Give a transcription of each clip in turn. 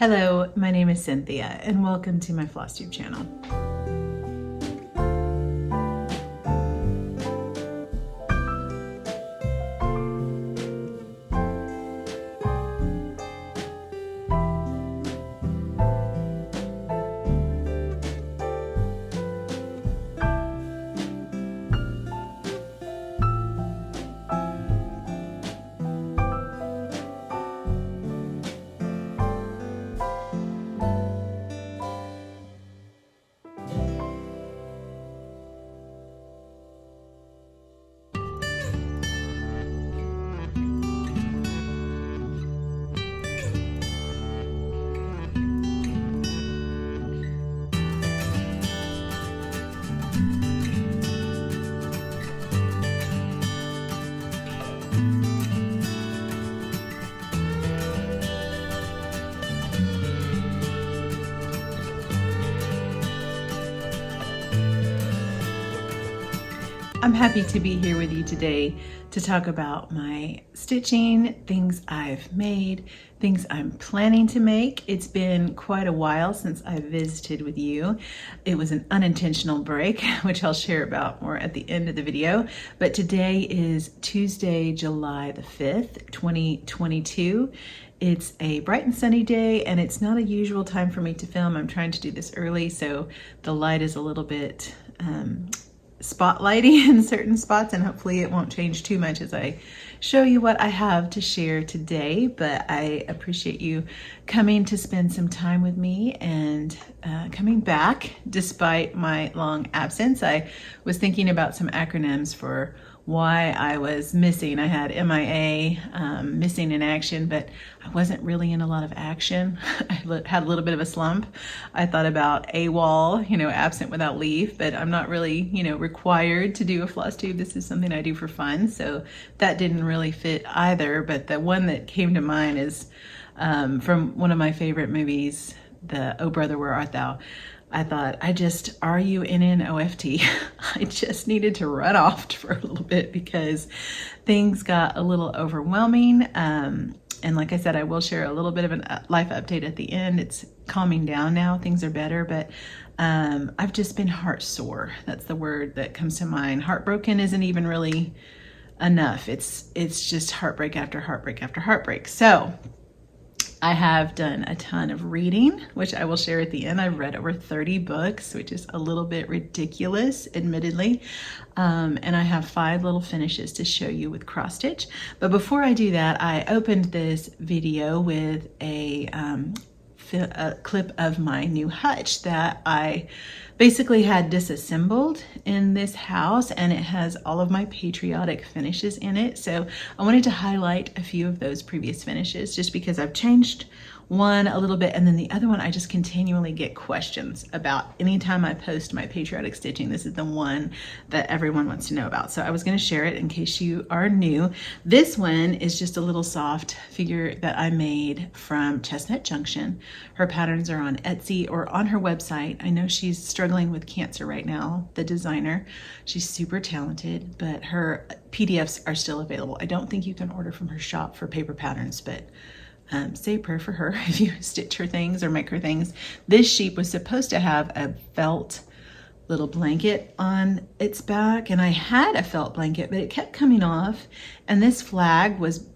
Hello, my name is Cynthia and welcome to my Flosstube channel. I'm happy to be here with you today to talk about my stitching, things I've made, things I'm planning to make. It's been quite a while since I visited with you. It was an unintentional break, which I'll share about more at the end of the video. But today is Tuesday, July the 5th, 2022. It's a bright and sunny day, and it's not a usual time for me to film. I'm trying to do this early, so the light is a little bit spotlighty in certain spots, and hopefully it won't change too much as I show you what I have to share today. But I appreciate you coming to spend some time with me and coming back despite my long absence. I was thinking about some acronyms for why I was missing. I had MIA, missing in action, but I wasn't really in a lot of action. I had a little bit of a slump. I thought about AWOL, absent without leave, but I'm not really, required to do a Flosstube. This is something I do for fun, so that didn't really fit either. But the one that came to mind is from one of my favorite movies, the Oh Brother, Where Art Thou? I thought, RUNNOFT. I just needed to run off for a little bit because things got a little overwhelming. And like I said, I will share a little bit of a life update at the end. It's calming down now, things are better, but I've just been heart sore. That's the word that comes to mind. Heartbroken isn't even really enough. It's just heartbreak after heartbreak after heartbreak. So I have done a ton of reading, which I will share at the end. I've read over 30 books, which is a little bit ridiculous, admittedly. And I have 5 little finishes to show you with cross stitch. But before I do that, I opened this video with a clip of my new hutch that I basically had disassembled in this house, and it has all of my Patriotic finishes in it. So I wanted to highlight a few of those previous finishes just because I've changed one a little bit, and then the other one I just continually get questions about. Anytime I post my Patriotic stitching, this is the one that everyone wants to know about. So I was going to share it in case you are new. This one is just a little soft figure that I made from Chestnut Junction. Her patterns are on Etsy or on her website. I know she's struggling with cancer right now, the designer. She's super talented, but her PDFs are still available. I don't think you can order from her shop for paper patterns, but say a prayer for her if you stitch her things or make her things. This sheep was supposed to have a felt little blanket on its back, and I had a felt blanket, but it kept coming off, and this flag was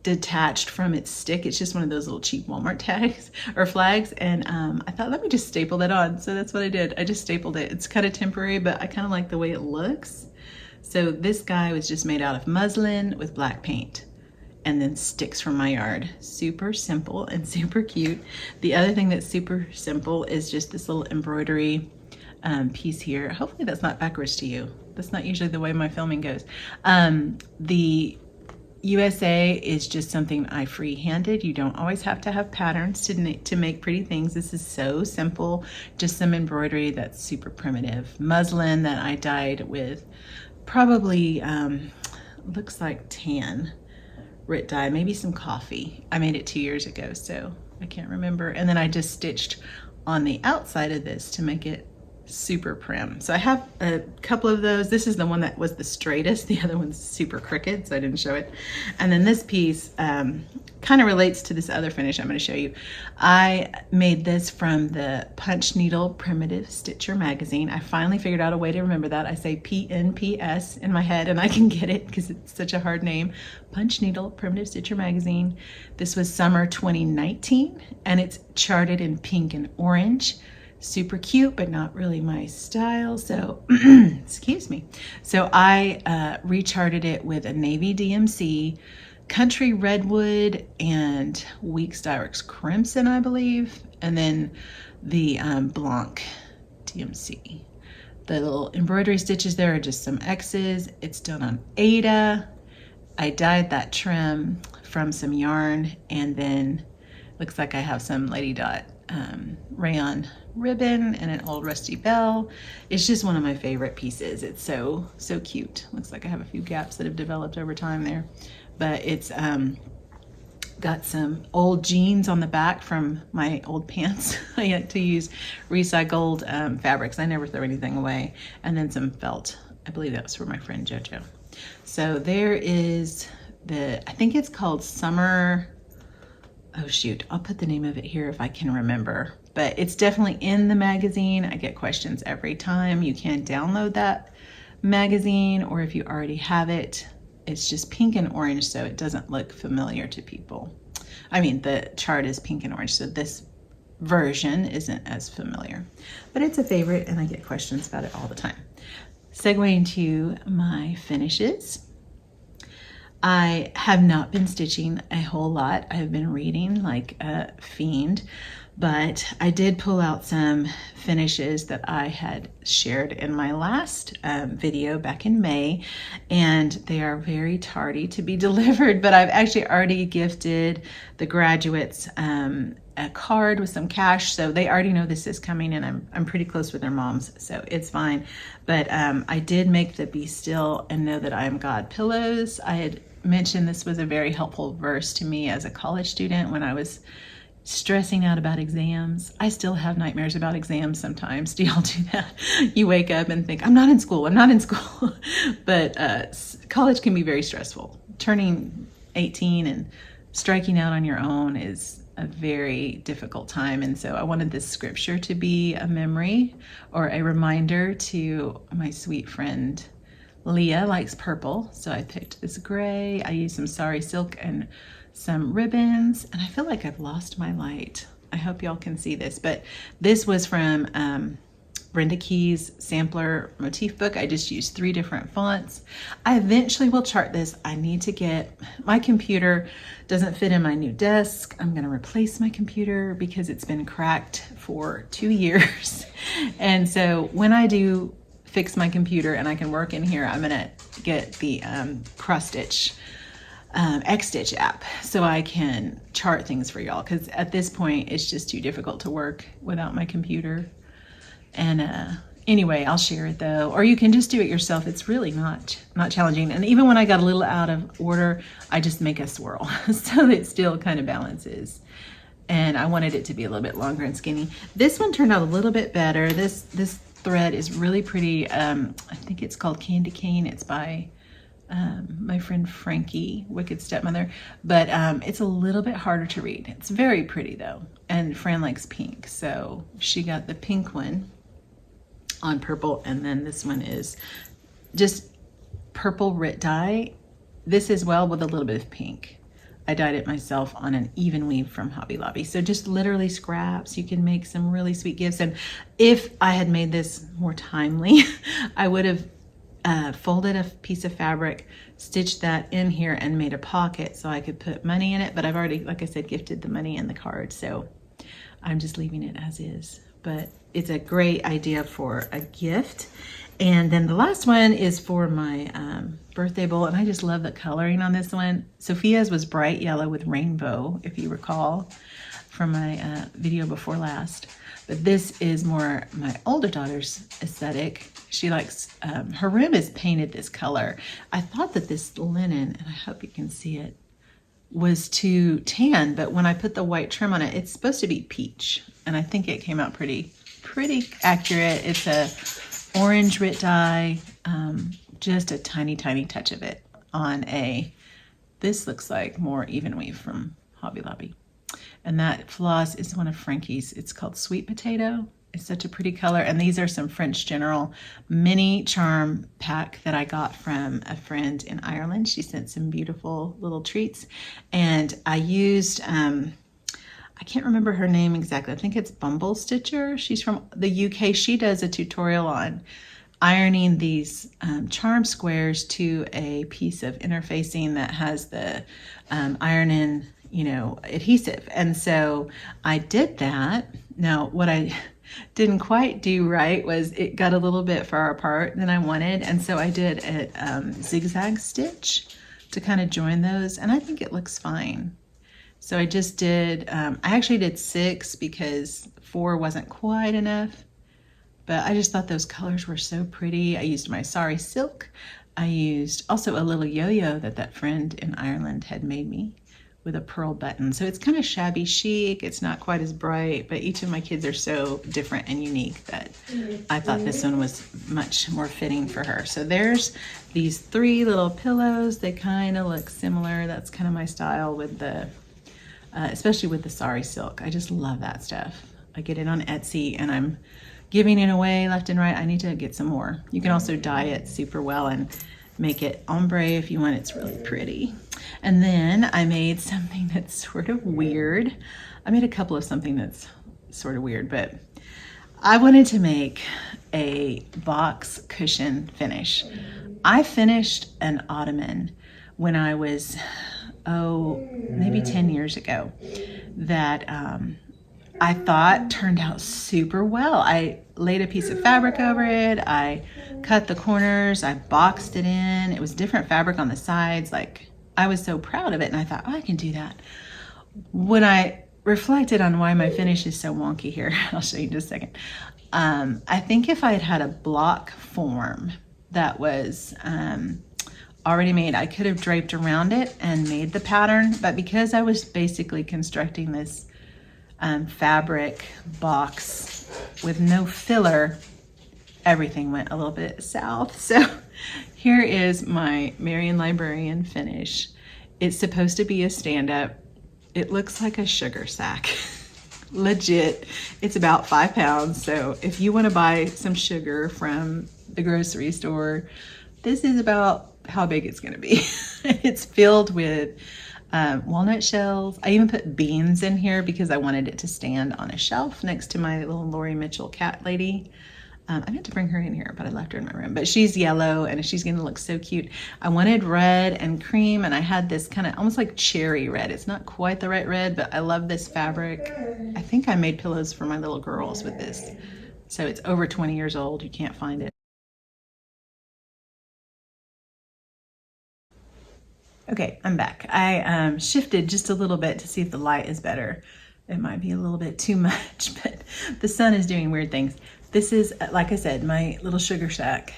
detached from its stick. It's just one of those little cheap Walmart tags or flags, and I thought, let me just staple that on. So that's what I did. I just stapled it. It's kind of temporary, but I kind of like the way it looks. So this guy was just made out of muslin with black paint and then sticks from my yard. Super simple and super cute. The other thing that's super simple is just this little embroidery piece here. Hopefully that's not backwards to you. That's not usually the way my filming goes. The USA is just something I free-handed. You don't always have to have patterns to make pretty things. This is so simple, just some embroidery that's super primitive. Muslin that I dyed with probably, looks like tan Rit dye, maybe some coffee. I made it 2 years ago, so I can't remember. And then I just stitched on the outside of this to make it super prim. So I have a couple of those. This is the one that was the straightest. The other one's super crooked, so I didn't show it. And then this piece kind of relates to this other finish I'm going to show you. I made this from the Punch Needle Primitive Stitcher magazine. I finally figured out a way to remember that. I say PNPS in my head and I can get it because it's such a hard name. Punch Needle Primitive Stitcher magazine. This was summer 2019 and it's charted in pink and orange. Super cute, but not really my style. So, excuse me. So I recharted it with a navy DMC, country redwood, and weak Styrex crimson, I believe. And then the Blanc DMC. The little embroidery stitches there are just some X's. It's done on Aida. I dyed that trim from some yarn, and then looks like I have some Lady Dot rayon ribbon and an old rusty bell. It's just one of my favorite pieces. It's so cute. Looks like I have a few gaps that have developed over time there, but it's got some old jeans on the back from my old pants. I had to use recycled fabrics. I never throw anything away. And then some felt. I believe that was for my friend JoJo. So there is I think it's called Summer. Oh shoot, I'll put the name of it here if I can remember, but it's definitely in the magazine. I get questions every time. You can download that magazine, or if you already have it, it's just pink and orange, so it doesn't look familiar to people. I mean, the chart is pink and orange, so this version isn't as familiar, but it's a favorite and I get questions about it all the time. Segueing to my finishes. I have not been stitching a whole lot. I have been reading like a fiend, but I did pull out some finishes that I had shared in my last video back in May, and they are very tardy to be delivered, but I've actually already gifted the graduates a card with some cash, so they already know this is coming, and I'm pretty close with their moms, so it's fine. But I did make the Be Still and Know That I Am God pillows. I had mentioned this was a very helpful verse to me as a college student when I was stressing out about exams. I still have nightmares about exams sometimes. Do y'all do that? You wake up and think, I'm not in school, I'm not in school. But college can be very stressful. Turning 18 and striking out on your own is a very difficult time. And so I wanted this scripture to be a memory or a reminder to my sweet friend Leah likes purple, so I picked this gray. I used some sari silk and some ribbons, and I feel like I've lost my light. I hope y'all can see this, but this was from Brenda Key's sampler motif book. I just used 3 different fonts. I eventually will chart this. I need to get, my computer doesn't fit in my new desk. I'm gonna replace my computer because it's been cracked for 2 years. And so when I do fix my computer and I can work in here, I'm gonna get the cross stitch X-Stitch app so I can chart things for y'all, because at this point it's just too difficult to work without my computer. And anyway, I'll share it though, or you can just do it yourself. It's really not challenging. And even when I got a little out of order, I just make a swirl so it still kind of balances. And I wanted it to be a little bit longer and skinny. This one turned out a little bit better. This thread is really pretty. I think it's called Candy Cane. It's by my friend Frankie, Wicked Stepmother, but it's a little bit harder to read. It's very pretty though, and Fran likes pink, so she got the pink one on purple, and then this one is just purple Rit dye. This as well with a little bit of pink. I dyed it myself on an even weave from Hobby Lobby. So just literally scraps. You can make some really sweet gifts. And if I had made this more timely, I would have folded a piece of fabric, stitched that in here, and made a pocket so I could put money in it. But I've already, like I said, gifted the money and the card, so I'm just leaving it as is. But it's a great idea for a gift. And then the last one is for my birthday bowl, and I just love the coloring on this one. Sophia's was bright yellow with rainbow, if you recall from my video before last. But this is more my older daughter's aesthetic. She likes, her room is painted this color. I thought that this linen, and I hope you can see it, was too tan, but when I put the white trim on it, it's supposed to be peach. And I think it came out pretty pretty accurate. It's a orange writ dye, just a tiny touch of it on a, this looks like more even weave from Hobby Lobby. And that floss is one of Frankie's. It's called Sweet Potato. It's such a pretty color. And these are some French General mini charm pack that I got from a friend in Ireland. She sent some beautiful little treats. And I used, I can't remember her name exactly. I think it's Bumble Stitcher. She's from the UK. She does a tutorial on ironing these charm squares to a piece of interfacing that has the iron-in, you know, adhesive. And so I did that. Now, what I didn't quite do right was it got a little bit far apart than I wanted. And so I did a zigzag stitch to kind of join those. And I think it looks fine. So I just did, I actually did 6 because 4 wasn't quite enough. But I just thought those colors were so pretty. I used my sari silk. I used also a little yo-yo that friend in Ireland had made me with a pearl button. So it's kind of shabby chic. It's not quite as bright, but each of my kids are so different and unique that I thought this one was much more fitting for her. So there's these 3 little pillows. They kind of look similar. That's kind of my style with the, especially with the sari silk. I just love that stuff. I get it on Etsy and I'm giving it away left and right. I need to get some more. You can also dye it super well and make it ombre if you want. It's really pretty. And then I made something that's sort of weird. I made a couple of something that's sort of weird, but I wanted to make a box cushion finish. I finished an ottoman when I was, maybe 10 years ago that I thought turned out super well. I laid a piece of fabric over it. I cut the corners. I boxed it in. It was different fabric on the sides. Like, I was so proud of it. And I thought, oh, I can do that. When I reflected on why my finish is so wonky here, I'll show you in just a second. I think if I had had a block form that was already made, I could have draped around it and made the pattern. But because I was basically constructing this fabric box with no filler, everything went a little bit south. So here is my Marion librarian finish. It's supposed to be a stand-up. It looks like a sugar sack. Legit. It's about 5 pounds. So if you want to buy some sugar from the grocery store, this is about how big it's going to be. It's filled with walnut shells. I even put beans in here because I wanted it to stand on a shelf next to my little Lori Mitchell cat lady. I meant to bring her in here, but I left her in my room. But she's yellow and she's gonna look so cute. I wanted red and cream, and I had this kind of almost like cherry red. It's not quite the right red, but I love this fabric. I think I made pillows for my little girls with this. So it's over 20 years old. You can't find it. Okay, I'm back. I shifted just a little bit to see if the light is better. It might be a little bit too much, but the sun is doing weird things. This is, like I said, my little sugar shack,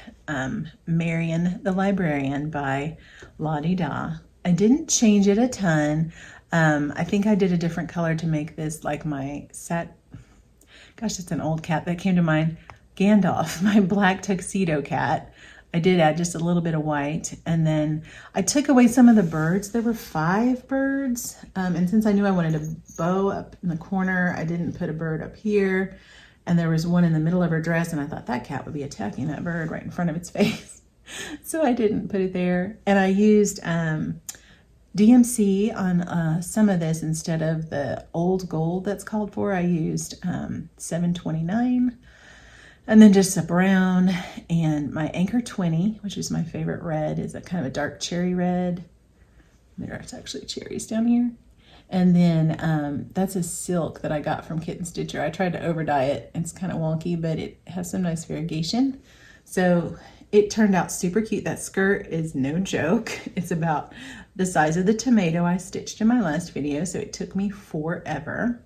Marion the Librarian by Lottie Da. I didn't change it a ton. I think I did a different color to make this like my gosh, it's an old cat that came to mind, Gandalf, my black tuxedo cat. I did add just a little bit of white, and then I took away some of the birds. There were 5 birds, and since I knew I wanted a bow up in the corner, I didn't put a bird up here, and there was one in the middle of her dress, and I thought that cat would be attacking that bird right in front of its face. So I didn't put it there, and I used DMC on some of this instead of the old gold that's called for. I used 729. And then just a brown, and my Anchor 20, which is my favorite red, is a kind of a dark cherry red. There's actually cherries down here. And then that's a silk that I got from Kitten Stitcher. I tried to overdye it. It's kind of wonky, but it has some nice variegation. So it turned out super cute. That skirt is no joke. It's about the size of the tomato I stitched in my last video, so it took me forever.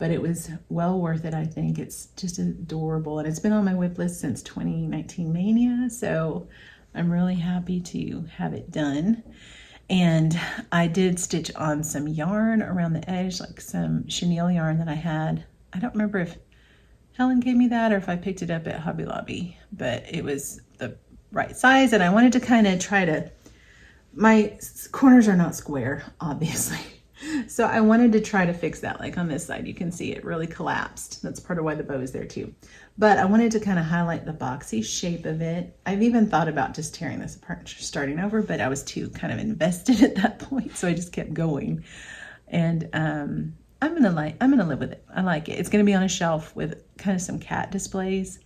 But it was well worth it, I think. It's just adorable. And it's been on my whip list since 2019 Mania. So I'm really happy to have it done. And I did stitch on some yarn around the edge, like some chenille yarn that I had. I don't remember if Helen gave me that or if I picked it up at Hobby Lobby, but it was the right size. And I wanted to kind of try to, my corners are not square, obviously. So I wanted to try to fix that. Like on this side, you can see it really collapsed. That's part of why the bow is there too. But I wanted to kind of highlight the boxy shape of it. I've even thought about just tearing this apart and starting over, but I was too kind of invested at that point. So I just kept going. And I'm gonna live with it. I like it. It's gonna be on a shelf with kind of some cat displays.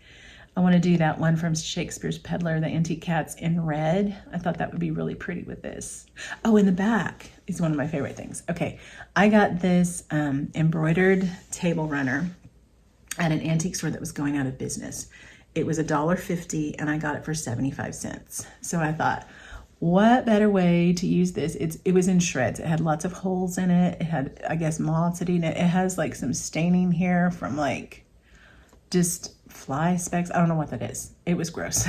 I want to do that one from Shakespeare's Peddler, the antique cats in red. I thought that would be really pretty with this. Oh, in the back is one of my favorite things. Okay, I got this embroidered table runner at an antique store that was going out of business. It was $1.50 and I got it for 75 cents. So I thought, what better way to use this? It was in shreds. It had lots of holes in it. It had, I guess, moths in it. It has like some staining here from like just fly specks. I don't know what that is. It was gross.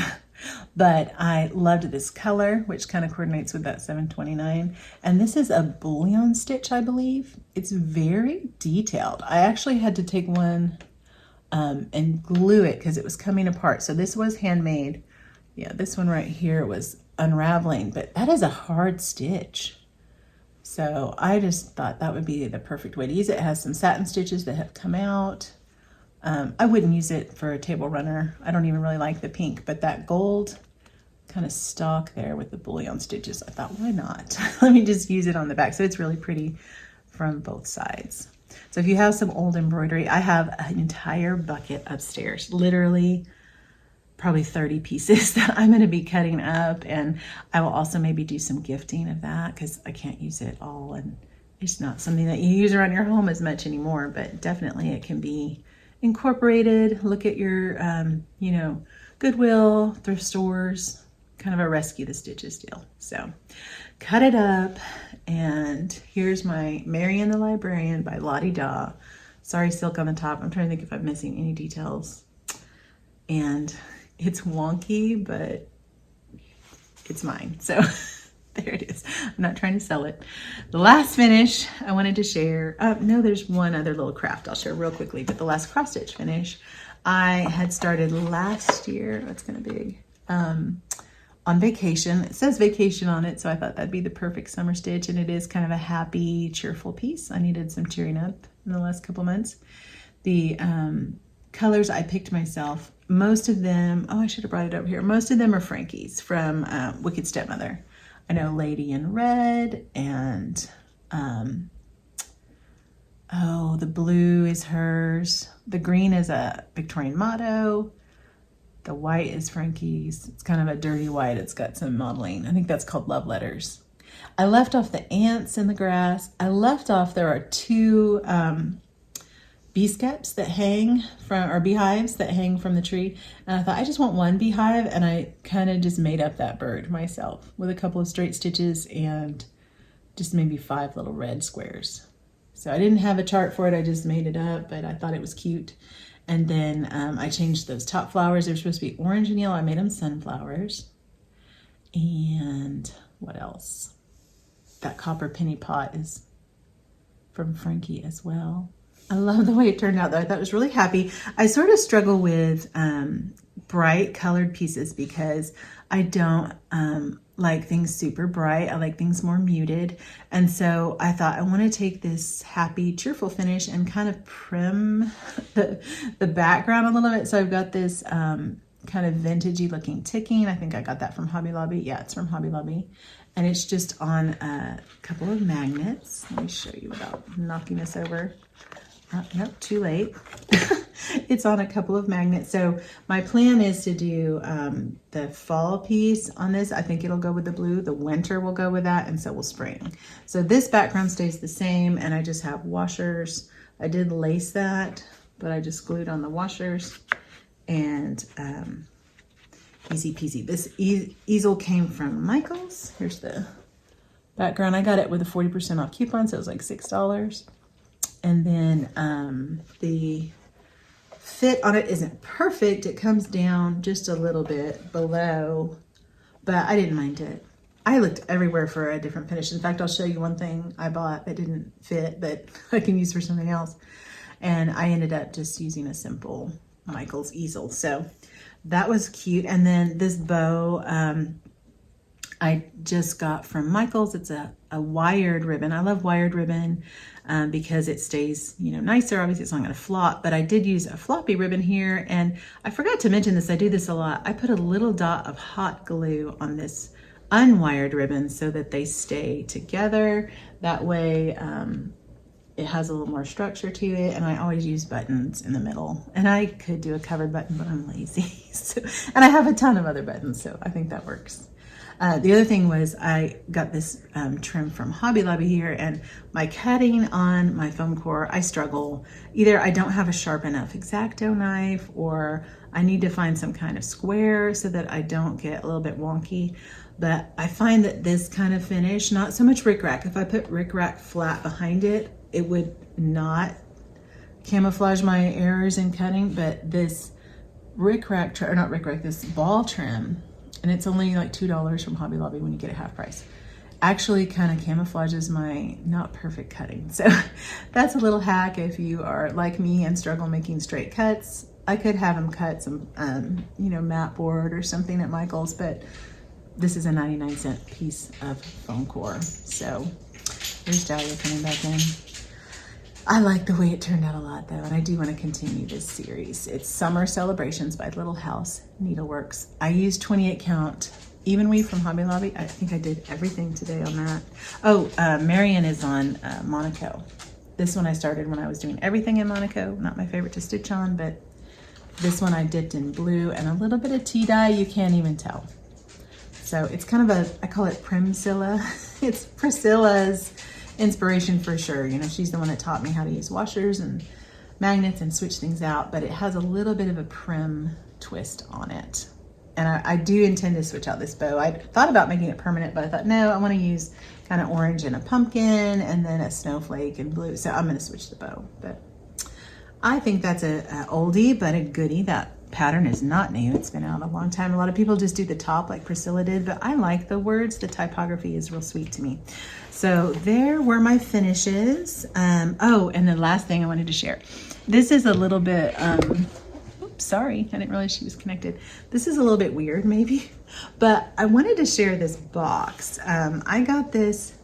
But I loved this color, which kind of coordinates with that $7.29. And this is a bullion stitch, I believe. It's very detailed. I actually had to take one and glue it because it was coming apart. So this was handmade. Yeah, this one right here was unraveling, but that is a hard stitch. So I just thought that would be the perfect way to use it. It has some satin stitches that have come out. I wouldn't use it for a table runner. I don't even really like the pink, but that gold kind of stock there with the bullion stitches, I thought, why not? Let me just use it on the back. So it's really pretty from both sides. So if you have some old embroidery, I have an entire bucket upstairs, literally probably 30 pieces that I'm going to be cutting up. And I will also maybe do some gifting of that because I can't use it all. And it's not something that you use around your home as much anymore, but definitely it can be incorporated. Look at your, you know, Goodwill, thrift stores, kind of a rescue the stitches deal. So cut it up. And here's my Marion the Librarian by Lottie Daw. Sorry, silk on the top. I'm trying to think if I'm missing any details. And it's wonky, but it's mine. So there it is. I'm not trying to sell it. The last finish I wanted to share. No, there's one other little craft I'll share real quickly, but the last cross stitch finish I had started last year. That's kind of big. On vacation. It says vacation on it, so I thought that'd be the perfect summer stitch, and it is kind of a happy, cheerful piece. I needed some cheering up in the last couple months. The colors I picked myself, most of them, oh, I should have brought it over here. Most of them are Frankie's from Wicked Stepmother. I know Lady in Red, and oh, the blue is hers. The green is a Victorian motto. The white is Frankie's. It's kind of a dirty white. It's got some modeling. I think that's called Love Letters. I left off the ants in the grass. I left off, there are two bee skeps that hang from, or beehives that hang from the tree. And I thought, I just want one beehive. And I kind of just made up that bird myself with a couple of straight stitches and just maybe 5 little red squares. So I didn't have a chart for it. I just made it up, but I thought it was cute. And then I changed those top flowers. They were supposed to be orange and yellow. I made them sunflowers. And what else? That copper penny pot is from Frankie as well. I love the way it turned out though. I thought it was really happy. I sort of struggle with bright colored pieces because I don't like things super bright. I like things more muted. And so I thought I want to take this happy, cheerful finish and kind of prim the background a little bit. So I've got this kind of vintagey looking ticking. I think I got that from Hobby Lobby. Yeah, it's from Hobby Lobby. And it's just on a couple of magnets. Let me show you without knocking this over. Nope, too late. It's on a couple of magnets. So my plan is to do the fall piece on this. I think it'll go with the blue. The winter will go with that, and so will spring. So this background stays the same, and I just have washers. I did lace that, but I just glued on the washers, and easy peasy. This easel came from Michael's. Here's the background. I got it with a 40% off coupon, so it was like $6. And then the fit on it isn't perfect. It comes down just a little bit below, but I didn't mind it. I looked everywhere for a different finish. In fact, I'll show you one thing I bought that didn't fit, but I can use for something else. And I ended up just using a simple Michael's easel. So that was cute. And then this bow, I just got from Michael's. It's a wired ribbon. I love wired ribbon because it stays, you know, nicer. Obviously, it's not going to flop, but I did use a floppy ribbon here. And I forgot to mention this. I do this a lot. I put a little dot of hot glue on this unwired ribbon so that they stay together. That way, it has a little more structure to it, and I always use buttons in the middle. And I could do a covered button, but I'm lazy. And I have a ton of other buttons, so I think that works. The other thing was I got this trim from Hobby Lobby here, and my cutting on my foam core, I struggle. Either I don't have a sharp enough X-Acto knife, or I need to find some kind of square so that I don't get a little bit wonky. But I find that this kind of finish, not so much rickrack. If I put rickrack flat behind it, it would not camouflage my errors in cutting, but this rickrack, or not rickrack, this ball trim, and it's only like $2 from Hobby Lobby when you get it half price, actually kind of camouflages my not perfect cutting. So that's a little hack if you are like me and struggle making straight cuts. I could have them cut some, you know, mat board or something at Michael's, but this is a 99-cent piece of foam core. So there's Dahlia coming back in. I like the way it turned out a lot though, and I do want to continue this series. It's Summer Celebrations by Little House Needleworks. I used 28 count even weave from Hobby Lobby. I think I did everything today on that. Oh, Marion is on Monaco. This one I started when I was doing everything in Monaco. Not my favorite to stitch on, but this one I dipped in blue and a little bit of tea dye. You can't even tell. So it's kind of a, I call it Primzilla. It's Priscilla's inspiration for sure. You know, she's the one that taught me how to use washers and magnets and switch things out, but it has a little bit of a prim twist on it. And I do intend to switch out this bow. I thought about making it permanent, but I thought, no, I want to use kind of orange and a pumpkin and then a snowflake and blue. So I'm going to switch the bow. But I think that's a oldie, but a goodie. That pattern is not new. It's been out a long time. A lot of people just do the top like Priscilla did, but I like the words. The typography is real sweet to me. So there were my finishes. Oh, and the last thing I wanted to share. This is a little bit, oops, sorry, I didn't realize she was connected. This is a little bit weird maybe, but I wanted to share this box. I got this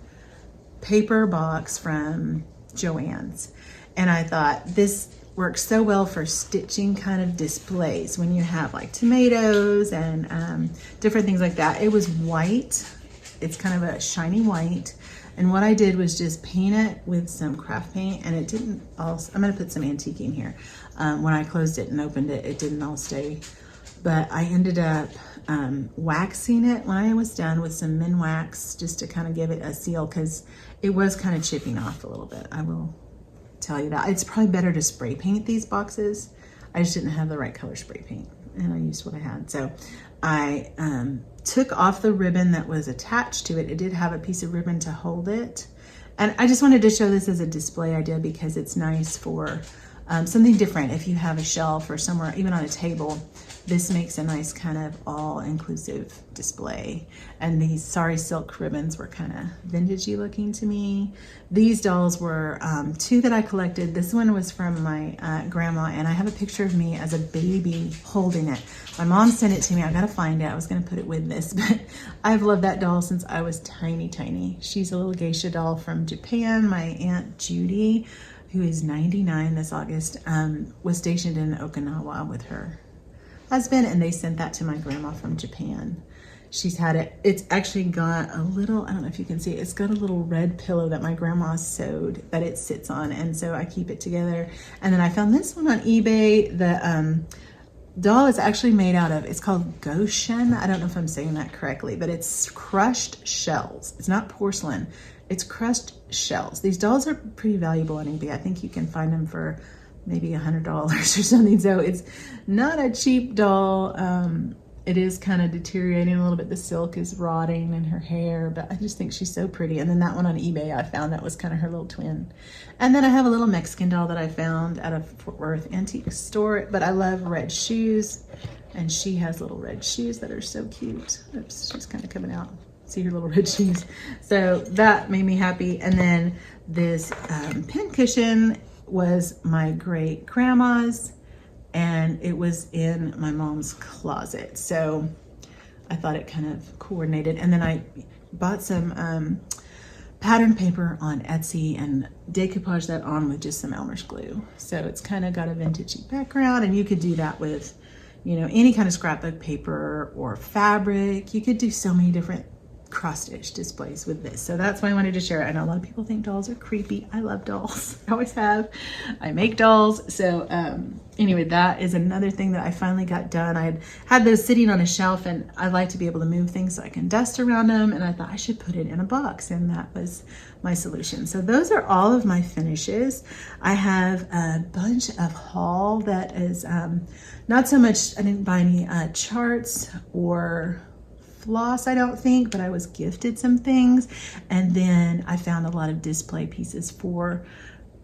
paper box from Joanne's, and I thought this works so well for stitching kind of displays when you have like tomatoes and different things like that. It was white. It's kind of a shiny white. And what I did was just paint it with some craft paint, and it didn't all, I'm gonna put some antiquing here. When I closed it and opened it, it didn't all stay. But I ended up waxing it when I was done with some min wax just to kind of give it a seal, because it was kind of chipping off a little bit. I will tell you that. It's probably better to spray paint these boxes. I just didn't have the right color spray paint, and I used what I had. So I took off the ribbon that was attached to it. It did have a piece of ribbon to hold it. And I just wanted to show this as a display idea because it's nice for something different. If you have a shelf or somewhere, even on a table, this makes a nice kind of all-inclusive display. And these Sari silk ribbons were kind of vintagey looking to me. These dolls were two that I collected. This one was from my grandma, and I have a picture of me as a baby holding it. My mom sent it to me. I gotta find it. I was gonna put it with this, but I've loved that doll since I was tiny. She's a little geisha doll from Japan. My Aunt Judy, who is 99 this August, was stationed in Okinawa with her husband, and they sent that to my grandma from Japan. She's had it. It's actually got a little, I don't know if you can see it, it's got a little red pillow that my grandma sewed that it sits on, and so I keep it together. And then I found this one on eBay. The doll is actually made out of, it's called Goshen. I don't know if I'm saying that correctly, but it's crushed shells. It's not porcelain. It's crushed shells. These dolls are pretty valuable on eBay. I think you can find them for maybe $100 or something. So it's not a cheap doll. It is kind of deteriorating a little bit. The silk is rotting in her hair, but I just think she's so pretty. And then that one on eBay I found, that was kind of her little twin. And then I have a little Mexican doll that I found at a Fort Worth antique store, but I love red shoes, and she has little red shoes that are so cute. Oops, she's kind of coming out. See her little red shoes. So that made me happy. And then this pin cushion was my great grandma's, and it was in my mom's closet. So I thought it kind of coordinated. And then I bought some pattern paper on Etsy and decoupage that on with just some Elmer's glue. So it's kind of got a vintagey background, and you could do that with, you know, any kind of scrapbook paper or fabric. You could do so many different cross stitch displays with this. So that's why I wanted to share it. I know a lot of people think dolls are creepy. I love dolls. I always have. I make dolls. So anyway, that is another thing that I finally got done. I had those sitting on a shelf, and I like to be able to move things so I can dust around them, and I thought I should put it in a box, and that was my solution. So those are all of my finishes. I have a bunch of haul that is not so much, I didn't buy any charts or floss, I don't think, but I was gifted some things. And then I found a lot of display pieces for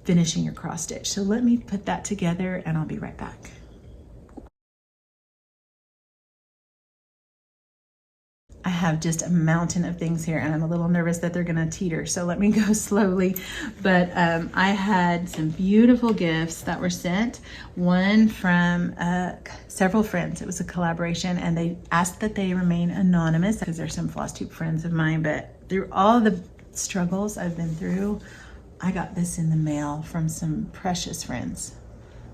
finishing your cross stitch. So let me put that together and I'll be right back. I have just a mountain of things here, and I'm a little nervous that they're gonna teeter, so let me go slowly. But I had some beautiful gifts that were sent. One from several friends. It was a collaboration, and they asked that they remain anonymous because they're some Flosstube friends of mine. But through all the struggles I've been through, I got this in the mail from some precious friends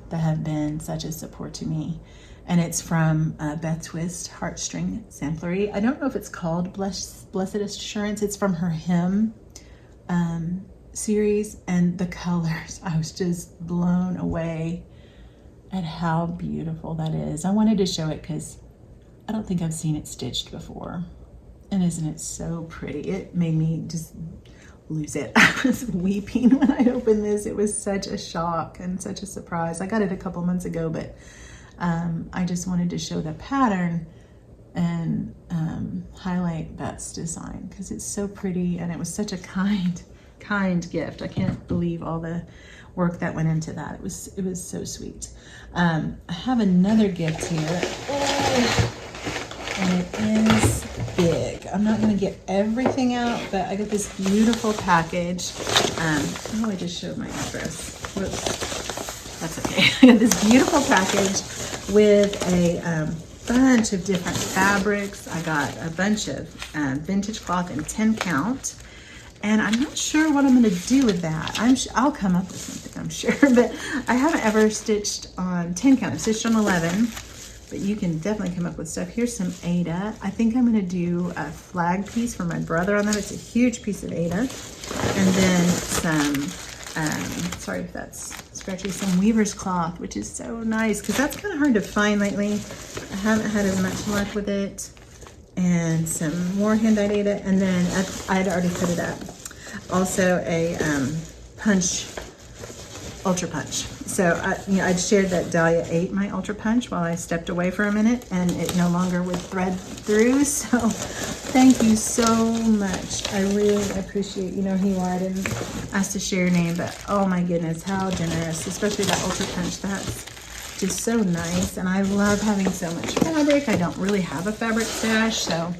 that have been such a support to me. And it's from Beth Twist Heartstring Samplery. I don't know if it's called Blessed Assurance. It's from her hymn series, and the colors, I was just blown away at how beautiful that is. I wanted to show it because I don't think I've seen it stitched before. And isn't it so pretty? It made me just lose it. I was weeping when I opened this. It was such a shock and such a surprise. I got it a couple months ago, but I just wanted to show the pattern and highlight Beth's design because it's so pretty, and it was such a kind gift. I can't believe all the work that went into that. It was so sweet. I have another gift here, and it is big. I'm not going to get everything out, but I got this beautiful package. Oh, I just showed my address. Whoops. That's okay. I got this beautiful package with a bunch of different fabrics. I got a bunch of vintage cloth in 10 count, and I'm not sure what I'm going to do with that. I'll come up with something, I'm sure, but I haven't ever stitched on 10 count. I've stitched on 11, but you can definitely come up with stuff. Here's some Aida. I think I'm going to do a flag piece for my brother on that. It's a huge piece of Aida, and then some sorry if that's scratchy, some weaver's cloth, which is so nice because that's kind of hard to find lately. I haven't had as much luck with it. And some more hand-dyed Aida, and then I had already put it up. Also a punch, ultra punch. So I'd shared that Dahlia ate my ultra punch while I stepped away for a minute, and it no longer would thread through. So thank you so much. I really appreciate, you know who you are. I didn't ask to share your name, but oh my goodness, how generous, especially that ultra punch. That's just so nice. And I love having so much fabric. I don't really have a fabric stash, so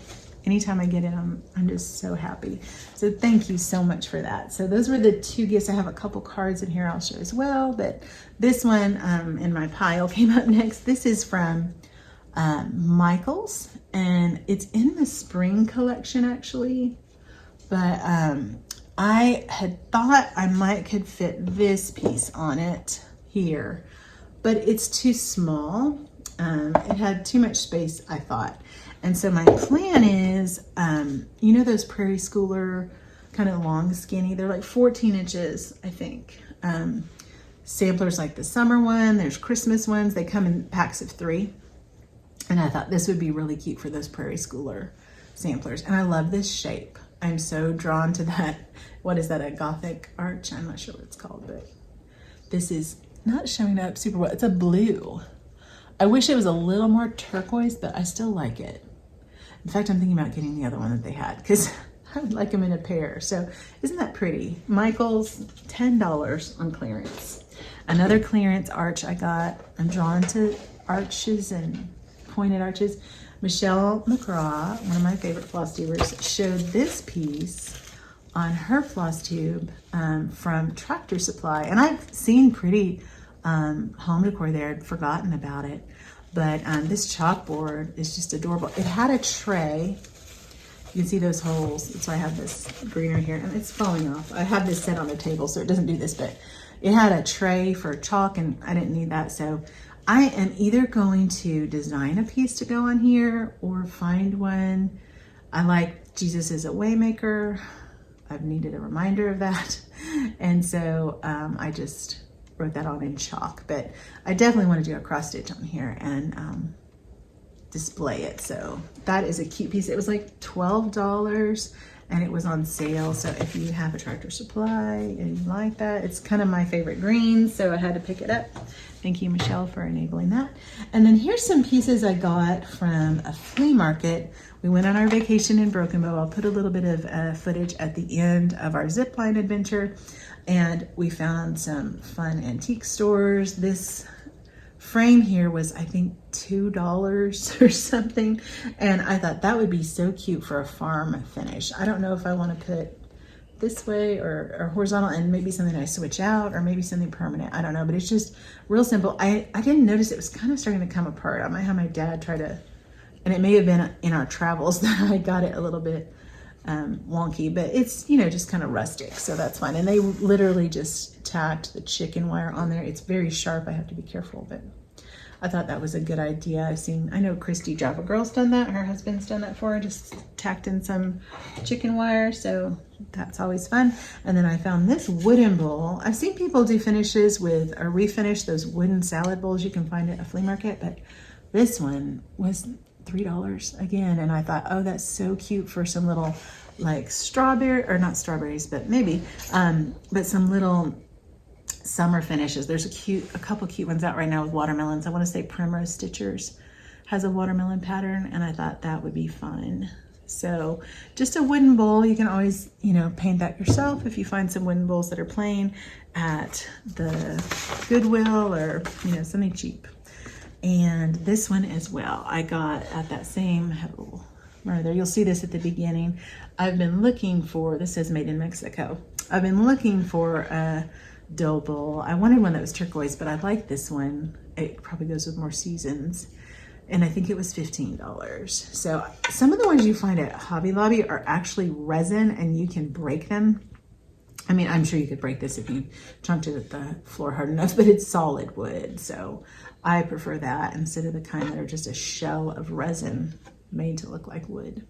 anytime I get it, I'm just so happy. So thank you so much for that. So those were the two gifts. I have a couple cards in here I'll show as well, but this one in my pile came up next. This is from Michael's, and it's in the spring collection actually, but I had thought I could fit this piece on it here, but it's too small. It had too much space, I thought. And so my plan is, you know those Prairie Schooler kind of long skinny, they're like 14 inches, I think. Samplers like the summer one, there's Christmas ones, they come in packs of 3. And I thought this would be really cute for those Prairie Schooler samplers. And I love this shape. I'm so drawn to that. What is that, a Gothic arch? I'm not sure what it's called, but this is not showing up super well. It's a blue. I wish it was a little more turquoise, but I still like it. In fact, I'm thinking about getting the other one that they had because I would like them in a pair. So isn't that pretty? Michael's, $10 on clearance. Another clearance arch I got. I'm drawn to arches and pointed arches. Michelle McGraw, one of my favorite floss tubers, showed this piece on her floss tube from Tractor Supply. And I've seen pretty home decor there. I'd forgotten about it. But this chalkboard is just adorable. It had a tray. You can see those holes. That's why I have this greenery here, and it's falling off. I have this set on the table, so it doesn't do this, but it had a tray for chalk, and I didn't need that. So I am either going to design a piece to go on here or find one. I like Jesus is a Waymaker. I've needed a reminder of that. And so I just wrote that on in chalk, but I definitely want to do a cross stitch on here and display it. So that is a cute piece. It was like $12 and it was on sale. So if you have a Tractor Supply and you like that, it's kind of my favorite green, so I had to pick it up. Thank you, Michelle, for enabling that. And then here's some pieces I got from a flea market. We went on our vacation in Broken Bow. I'll put a little bit of footage at the end of our zipline adventure. And we found some fun antique stores. This frame here was, I think, $2 or something. And I thought that would be so cute for a farm finish. I don't know if I want to put this way or horizontal and maybe something I switch out or maybe something permanent. I don't know, but it's just real simple. I didn't notice it was kind of starting to come apart. I might have my dad try to, and it may have been in our travels that I got it a little bit wonky, but it's, you know, just kind of rustic, so that's fine. And they literally just tacked the chicken wire on there. It's very sharp. I have to be careful, but I thought that was a good idea. I know Christy Java Girl's done that. Her husband's done that for her, just tacked in some chicken wire, so that's always fun. And then I found this wooden bowl. I've seen people do finishes with or refinish those wooden salad bowls you can find at a flea market, but this one was $3 again, and I thought, oh, that's so cute for some little like strawberry, or not strawberries, but maybe but some little summer finishes. There's a couple cute ones out right now with watermelons. I want to say Primrose Stitchers has a watermelon pattern, and I thought that would be fun. So just a wooden bowl. You can always, you know, paint that yourself if you find some wooden bowls that are plain at the Goodwill or, you know, something cheap. And this one as well, I got at that same, right there. You'll see this at the beginning. I've been looking for, this says made in Mexico. I've been looking for a dough bowl. I wanted one that was turquoise, but I like this one. It probably goes with more seasons. And I think it was $15. So some of the ones you find at Hobby Lobby are actually resin and you can break them. I mean, I'm sure you could break this if you chunked it at the floor hard enough, but it's solid wood. So I prefer that instead of the kind that are just a shell of resin made to look like wood.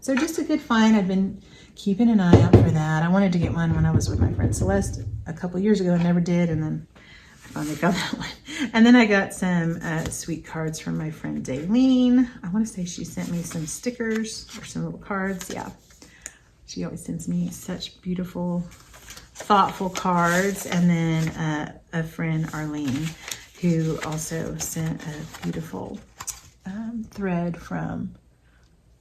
So just a good find. I've been keeping an eye out for that. I wanted to get one when I was with my friend Celeste a couple years ago and never did. And then I finally got that one. And then I got some sweet cards from my friend Daylene. I want to say she sent me some stickers or some little cards. Yeah. She always sends me such beautiful, thoughtful cards. And then a friend, Arlene, who also sent a beautiful thread from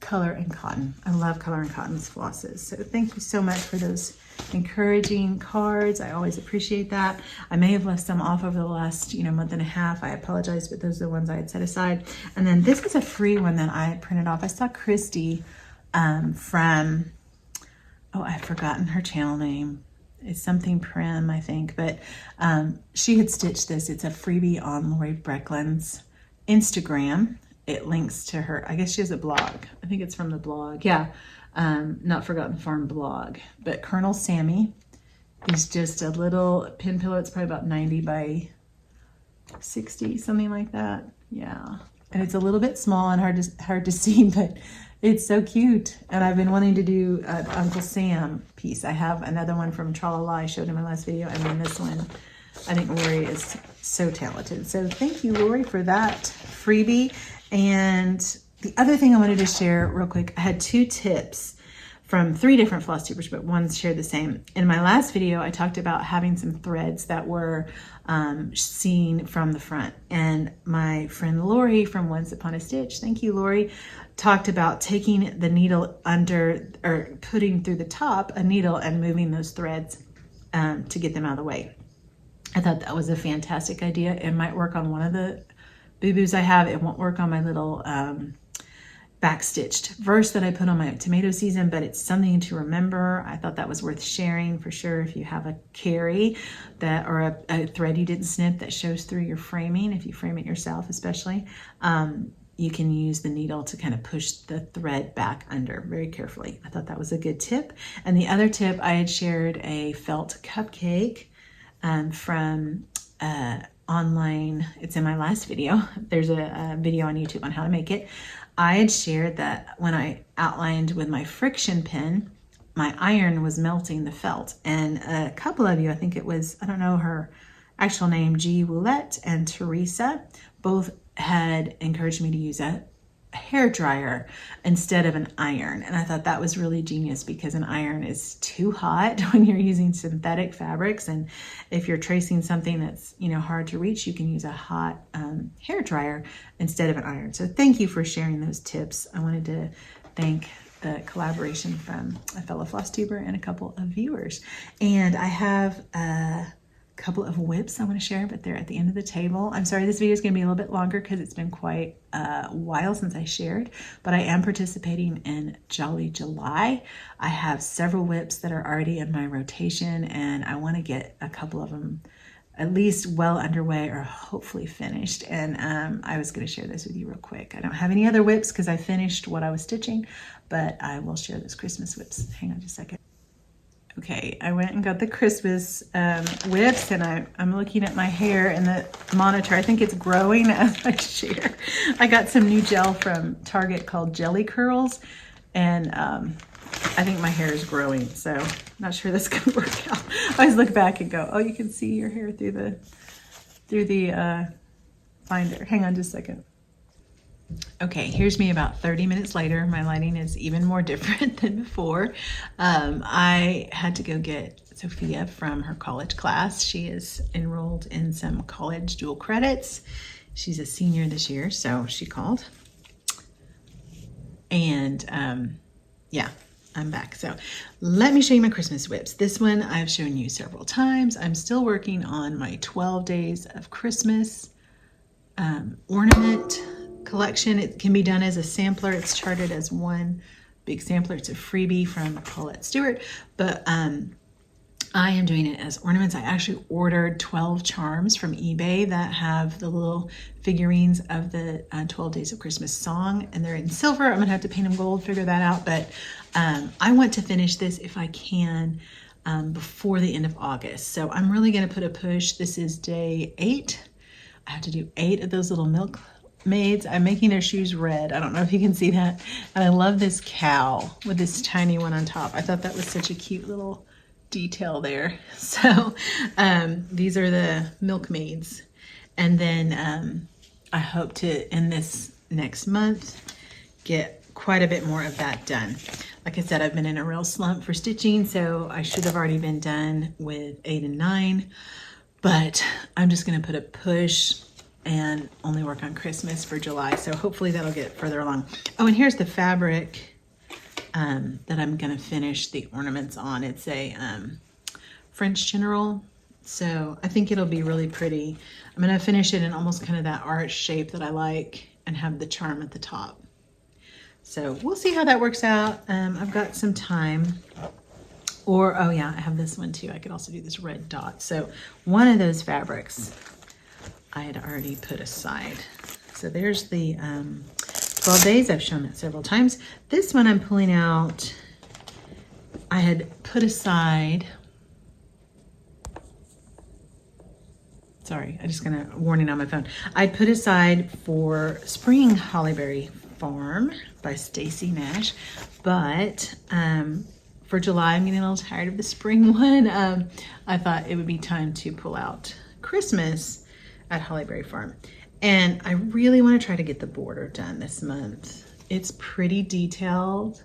Color and Cotton. I love Color and Cotton's flosses. So thank you so much for those encouraging cards. I always appreciate that. I may have left some off over the last, month and a half. I apologize, but those are the ones I had set aside. And then this is a free one that I printed off. I saw Christy from, I've forgotten her channel name. It's something Prim, I think, but she had stitched this. It's a freebie on Lori Breckland's Instagram. It links to her, I guess she has a blog. I think it's from the blog. Yeah, Not Forgotten Farm blog. But Colonel Sammy is just a little pin pillow. It's probably about 90 by 60, something like that. Yeah, and it's a little bit small and hard to see, but it's so cute. And I've been wanting to do an Uncle Sam piece. I have another one from Tralala I showed in my last video, and then this one. I think Lori is so talented. So thank you, Lori, for that freebie. And the other thing I wanted to share real quick, I had 2 tips from 3 different floss tubers, but one shared the same. In my last video, I talked about having some threads that were seen from the front. And my friend Lori from Once Upon a Stitch, thank you, Lori, talked about taking the needle under, or putting through the top a needle and moving those threads to get them out of the way. I thought that was a fantastic idea. It might work on one of the boo-boos I have. It won't work on my little backstitched verse that I put on my tomato season, but it's something to remember. I thought that was worth sharing for sure. If you have a carry that, or a thread you didn't snip that shows through your framing, if you frame it yourself especially, you can use the needle to kind of push the thread back under very carefully. I thought that was a good tip. And the other tip, I had shared a felt cupcake from online. It's in my last video. There's a video on YouTube on how to make it. I had shared that when I outlined with my friction pen, my iron was melting the felt. And a couple of you, I think it was, I don't know her actual name, Paulette and Teresa, both had encouraged me to use a hair dryer instead of an iron. And I thought that was really genius because an iron is too hot when you're using synthetic fabrics. And if you're tracing something that's, you know, hard to reach, you can use a hot hair dryer instead of an iron. So thank you for sharing those tips. I wanted to thank the collaboration from a fellow Flosstuber and a couple of viewers. And I have a couple of whips I want to share, but they're at the end of the table. I'm sorry, this video is going to be a little bit longer because it's been quite a while since I shared, but I am participating in Jolly July. I have several whips that are already in my rotation, and I want to get a couple of them at least well underway or hopefully finished. And I was going to share this with you real quick. I don't have any other whips because I finished what I was stitching, but I will share those Christmas whips. Hang on just a second. Okay, I went and got the Christmas whips, and I'm looking at my hair in the monitor. I think it's growing as I share. I got some new gel from Target called Jelly Curls, and I think my hair is growing, so I'm not sure that's gonna work out. I always look back and go, oh, you can see your hair through the binder. Hang on just a second. Okay, here's me about 30 minutes later. My lighting is even more different than before. I had to go get Sophia from her college class. She is enrolled in some college dual credits. She's a senior this year, so she called. And yeah, I'm back. So let me show you my Christmas whips. This one I've shown you several times. I'm still working on my 12 days of Christmas ornament collection. It can be done as a sampler. It's charted as one big sampler. It's a freebie from Paulette Stewart, but I am doing it as ornaments. I actually ordered 12 charms from eBay that have the little figurines of the 12 Days of Christmas song, and they're in silver. I'm gonna have to paint them gold, figure that out, but I want to finish this if I can before the end of August. So I'm really gonna put a push. This is day 8. I have to do 8 of those little milkmaids. I'm making their shoes red. I don't know if you can see that. And I love this cow with this tiny one on top. I thought that was such a cute little detail there. So these are the milkmaids. And then I hope to, in this next month, get quite a bit more of that done. Like I said, I've been in a real slump for stitching, so I should have already been done with 8 and 9. But I'm just gonna put a push and only work on Christmas for July. So hopefully that'll get further along. Oh, and here's the fabric that I'm gonna finish the ornaments on. It's a French General. So I think it'll be really pretty. I'm gonna finish it in almost kind of that arch shape that I like and have the charm at the top. So we'll see how that works out. I've got some time. Or, oh yeah, I have this one too. I could also do this red dot. So one of those fabrics I had already put aside. So there's the 12 days. I've shown that several times. This one I'm pulling out, I had put aside, sorry, I just got a warning on my phone. I put aside for Spring Hollyberry Farm by Stacy Nash, but for July, I'm getting a little tired of the spring one. I thought it would be time to pull out Christmas at Hollyberry Farm. And I really want to try to get the border done this month. It's pretty detailed.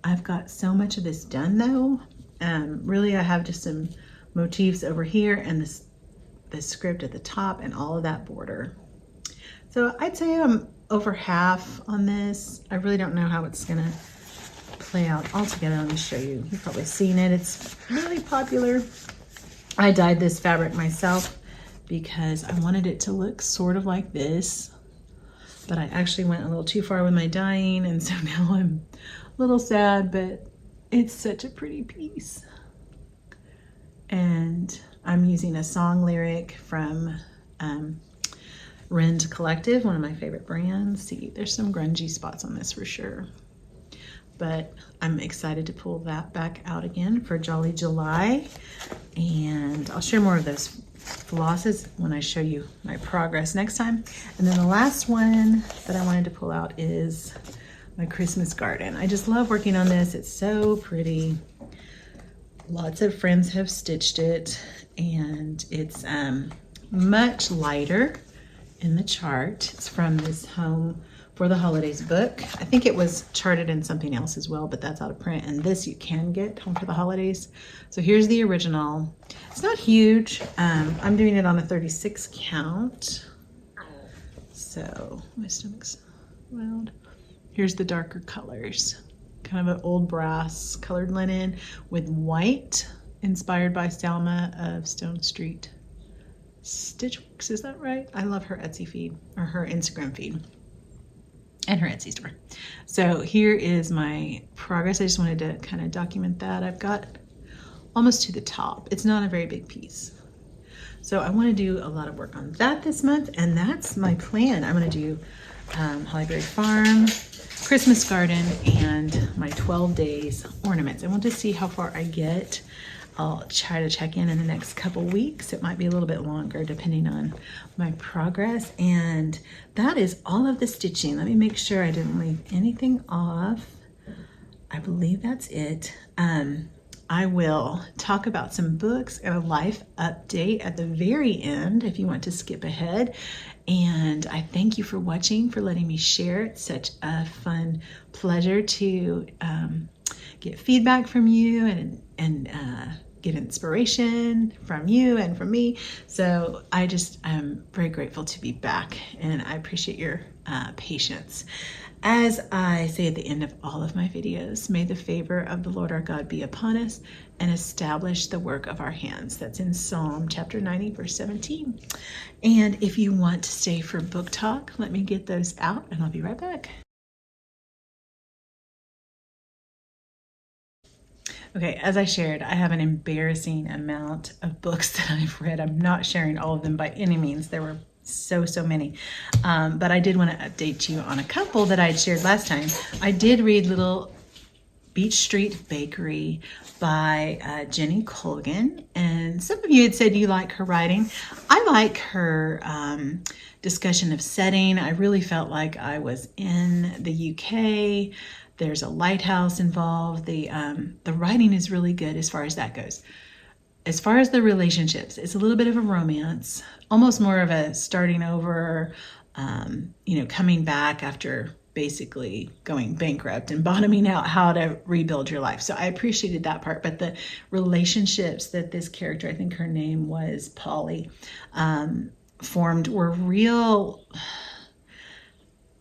I've got so much of this done though. Really, I have just some motifs over here and the script at the top and all of that border. So I'd say I'm over half on this. I really don't know how it's gonna play out all together. Let me show you. You've probably seen it. It's really popular. I dyed this fabric myself because I wanted it to look sort of like this. but I actually went a little too far with my dyeing, and so now I'm a little sad, but it's such a pretty piece. And I'm using a song lyric from Rend Collective, one of my favorite brands. See, there's some grungy spots on this for sure. But I'm excited to pull that back out again for Jolly July. And I'll share more of those flosses when I show you my progress next time. And then the last one that I wanted to pull out is my Christmas garden. I just love working on this. It's so pretty. Lots of friends have stitched it, and it's much lighter in the chart. It's from this Home for the Holidays book. I think it was charted in something else as well, but that's out of print. And this you can get, Home for the Holidays. So here's the original. It's not huge. I'm doing it on a 36 count. So my stomach's loud. Here's the darker colors. Kind of an old brass colored linen with white, inspired by Salma of Stone Street Stitchworks. Is that right? I love her Etsy feed, or her Instagram feed, and her Etsy store. So here is my progress. I just wanted to kind of document that. I've got almost to the top. It's not a very big piece. So I want to do a lot of work on that this month, and that's my plan. I'm going to do Holly Berry Farm, Christmas garden, and my 12 days ornaments. I want to see how far I get. I'll try to check in the next couple weeks. It might be a little bit longer depending on my progress. And that is all of the stitching. Let me make sure I didn't leave anything off. I believe that's it. I will talk about some books and a life update at the very end if you want to skip ahead. And I thank you for watching, for letting me share. It's such a fun pleasure to get feedback from you and get inspiration from you and from me. So I'm very grateful to be back, and I appreciate your patience. As I say at the end of all of my videos, may the favor of the Lord our God be upon us and establish the work of our hands. That's in Psalm chapter 90, verse 17. And if you want to stay for book talk, let me get those out and I'll be right back. Okay, as I shared, I have an embarrassing amount of books that I've read. I'm not sharing all of them by any means. There were so many. But I did want to update you on a couple that I'd shared last time. I did read Little Beach Street Bakery by Jenny Colgan. And some of you had said you like her writing. I like her discussion of setting. I really felt like I was in the UK. There's a lighthouse involved. The writing is really good as far as that goes. As far as the relationships, it's a little bit of a romance, almost more of a starting over, coming back after basically going bankrupt and bottoming out, how to rebuild your life. So I appreciated that part, but the relationships that this character, I think her name was Polly, formed were real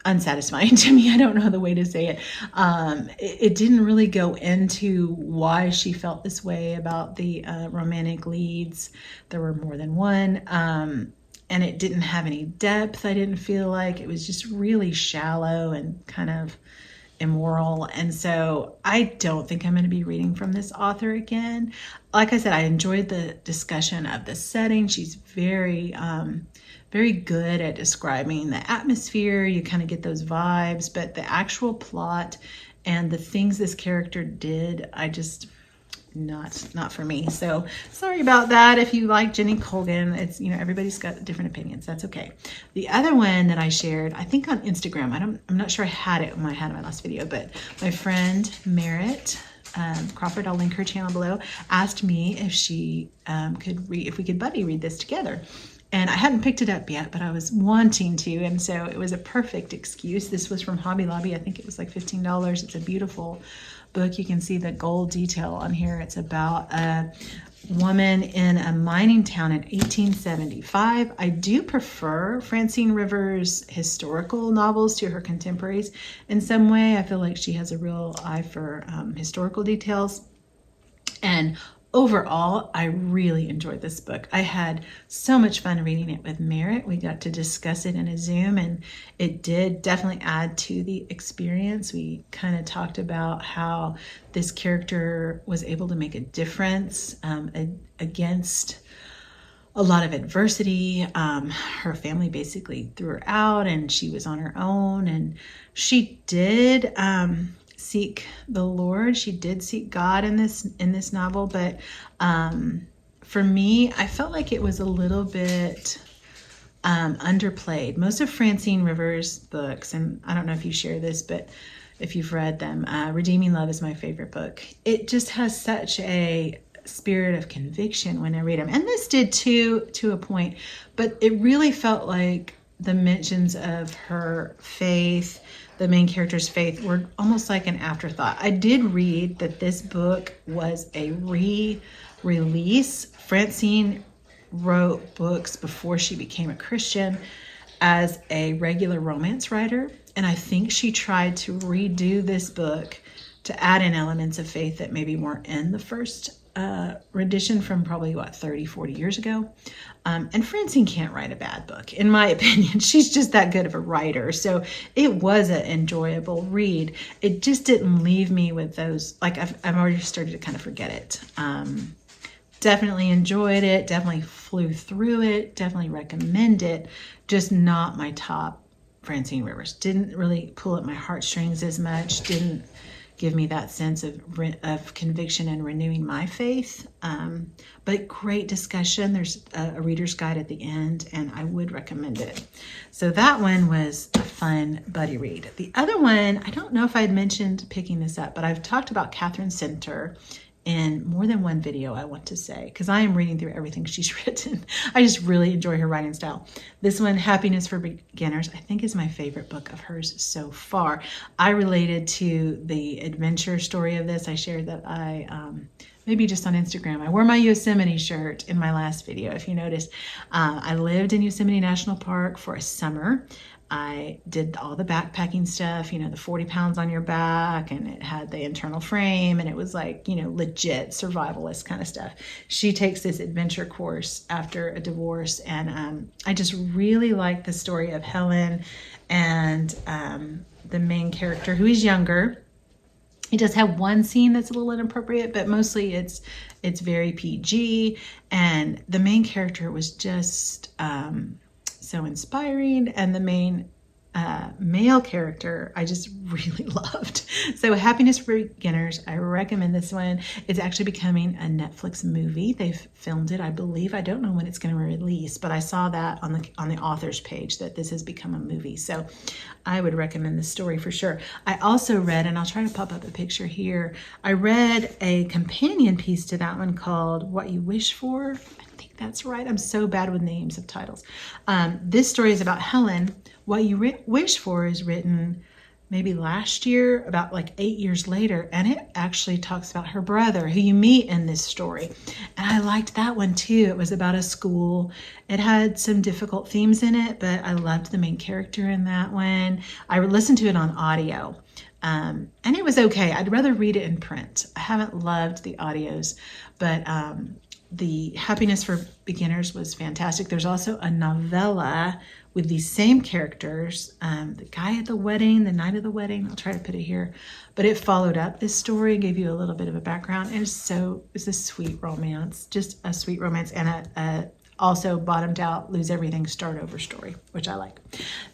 unsatisfying to me. I don't know the way to say it. It didn't really go into why she felt this way about the romantic leads. There were more than one. And it didn't have any depth. I didn't feel like it was just really shallow and kind of immoral. And so I don't think I'm going to be reading from this author again. Like I said, I enjoyed the discussion of the setting. She's very good at describing the atmosphere. You kind of get those vibes, but the actual plot and the things this character did, I just not for me. So sorry about that. If you like Jenny Colgan, it's, everybody's got different opinions. That's okay. The other one that I shared, I think on Instagram, I'm not sure I had it when I had my last video, but my friend Merritt Crawford, I'll link her channel below, asked me if she if we could buddy read this together. And I hadn't picked it up yet, but I was wanting to, and so it was a perfect excuse. This was from Hobby Lobby. I think it was like $15. It's a beautiful book. You can see the gold detail on here. It's about a woman in a mining town in 1875. I do prefer Francine Rivers' historical novels to her contemporaries in some way. I feel like she has a real eye for historical details. And overall, I really enjoyed this book. I had so much fun reading it with Merritt. We got to discuss it in a Zoom, and it did definitely add to the experience. We kind of talked about how this character was able to make a difference against a lot of adversity. Her family basically threw her out, and she was on her own, and she did seek the Lord. She did seek God in this novel, but for me, I felt like it was a little bit underplayed. Most of Francine Rivers' books, and I don't know if you share this, but if you've read them, Redeeming Love is my favorite book. It just has such a spirit of conviction when I read them, and this did too, to a point, but it really felt like the mentions of her faith, the main character's faith, were almost like an afterthought. I did read that this book was a re-release. Francine wrote books before she became a Christian as a regular romance writer, and I think she tried to redo this book to add in elements of faith that maybe weren't in the first rendition from probably 30, 40 years ago. And Francine can't write a bad book, in my opinion. She's just that good of a writer. So it was an enjoyable read. It just didn't leave me with those, like I've already started to kind of forget it. Definitely enjoyed it, definitely flew through it, definitely recommend it. Just not my top Francine Rivers. Didn't really pull at my heartstrings as much, didn't give me that sense of conviction and renewing my faith. But great discussion. There's a reader's guide at the end, and I would recommend it. So that one was a fun buddy read. The other one, I don't know if I had mentioned picking this up, but I've talked about Catherine Center in more than one video, I want to say, because I am reading through everything she's written. I just really enjoy her writing style. This one, Happiness for Beginners, I think is my favorite book of hers so far. I related to the adventure story of this. I shared that maybe just on Instagram. I wore my Yosemite shirt in my last video, if you noticed. I lived in Yosemite National Park for a summer. I did all the backpacking stuff, the 40 pounds on your back, and it had the internal frame, and it was like, legit survivalist kind of stuff. She takes this adventure course after a divorce, and I just really like the story of Helen and the main character, who is younger. He does have one scene that's a little inappropriate, but mostly it's very PG, and the main character was just so inspiring, and the main male character I just really loved. So Happiness for Beginners, I recommend this one. It's actually becoming a Netflix movie. They've filmed it, I believe. I don't know when it's going to release, but I saw that on the author's page that this has become a movie. So I would recommend this story for sure. I also read, and I'll try to pop up a picture here, I read a companion piece to that one called What You Wish For. That's right. I'm so bad with names of titles. This story is about Helen. What You Wish For is written maybe last year, about like 8 years later, and it actually talks about her brother, who you meet in this story. And I liked that one too. It was about a school. It had some difficult themes in it, but I loved the main character in that one. I listened to it on audio. And it was okay. I'd rather read it in print. I haven't loved the audios, but the Happiness for Beginners was fantastic. There's also a novella with these same characters, the guy at the wedding, the night of the wedding. I'll try to put it here, but it followed up this story, gave you a little bit of a background. And it's a sweet romance, just a sweet romance, and a also bottomed out, lose everything, start over story, which I like.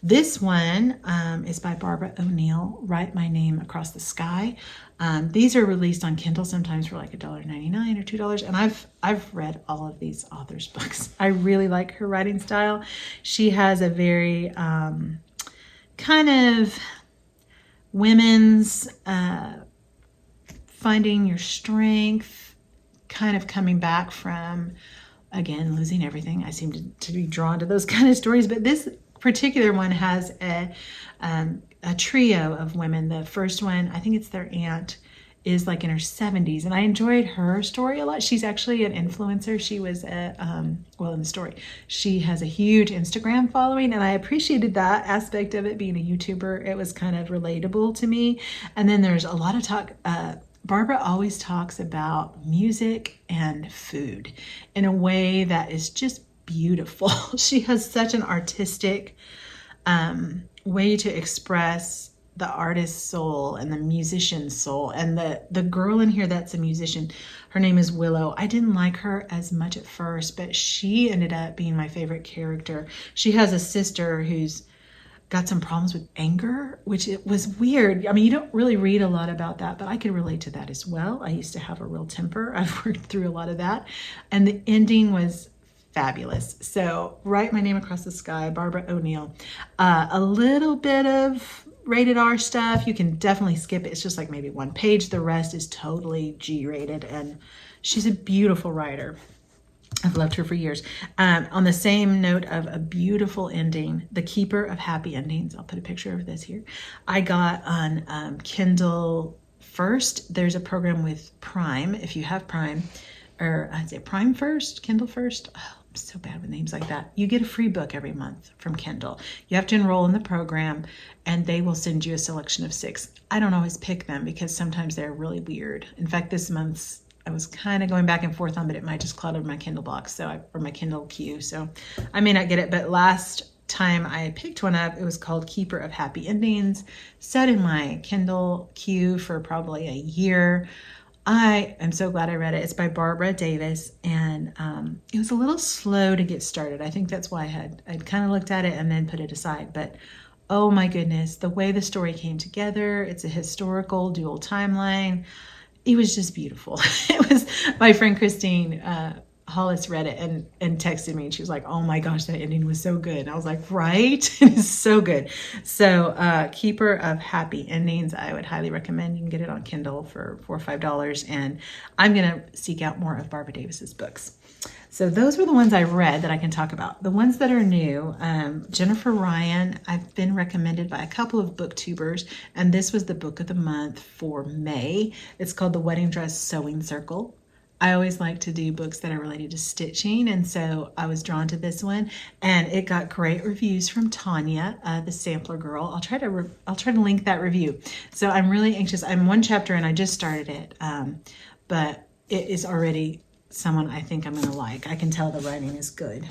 This one is by Barbara O'Neill, Write My Name Across the Sky. These are released on Kindle sometimes for like $1.99 or $2, and I've read all of these authors' books. I really like her writing style. She has a very kind of women's finding your strength, kind of coming back from, again, losing everything. I seem to be drawn to those kind of stories, but this particular one has a trio of women. The first one, I think it's their aunt, is like in her 70s, and I enjoyed her story a lot. She's actually an influencer. She was in the story, she has a huge Instagram following, and I appreciated that aspect of it, being a YouTuber. It was kind of relatable to me. And then there's a lot of talk Barbara always talks about music and food in a way that is just beautiful. She has such an artistic way to express the artist's soul and the musician's soul. And the girl in here that's a musician, her name is Willow. I didn't like her as much at first, but she ended up being my favorite character. She has a sister who's got some problems with anger, which it was weird. I mean, you don't really read a lot about that, but I could relate to that as well. I used to have a real temper. I've worked through a lot of that. And the ending was fabulous. So Write My Name Across the Sky, Barbara O'Neill. A little bit of rated R stuff. You can definitely skip it. It's just like maybe one page. The rest is totally G-rated, and she's a beautiful writer. I've loved her for years. On the same note of a beautiful ending, The Keeper of Happy Endings. I'll put a picture of this here. I got on Kindle First. There's a program with Prime. If you have Prime, or is it Prime First? Kindle First? Oh, I'm so bad with names like that. You get a free book every month from Kindle. You have to enroll in the program, and they will send you a selection of 6. I don't always pick them because sometimes they're really weird. In fact, this month's I was kind of going back and forth on, but it might just clutter my Kindle box, or my Kindle queue. So I may not get it, but last time I picked one up, it was called Keeper of Happy Endings, set in my Kindle queue for probably a year. I am so glad I read it. It's by Barbara Davis, and it was a little slow to get started. I think that's why I'd kind of looked at it and then put it aside. But oh my goodness, the way the story came together, it's a historical dual timeline. It was just beautiful. It was, my friend Christine Hollis read it and texted me, and she was like, oh my gosh, that ending was so good. And I was like, right? It is so good. So Keeper of Happy Endings, I would highly recommend. You can get it on Kindle for $4 or $5, and I'm going to seek out more of Barbara Davis's books. So those were the ones I read that I can talk about. The ones that are new, Jennifer Ryan, I've been recommended by a couple of booktubers, and this was the book of the month for May. It's called The Wedding Dress Sewing Circle. I always like to do books that are related to stitching, and so I was drawn to this one, and it got great reviews from Tanya, the sampler girl. I'll try to link that review. So I'm really anxious. I'm one chapter and I just started it, but it is already someone I think I'm going to like. I can tell the writing is good.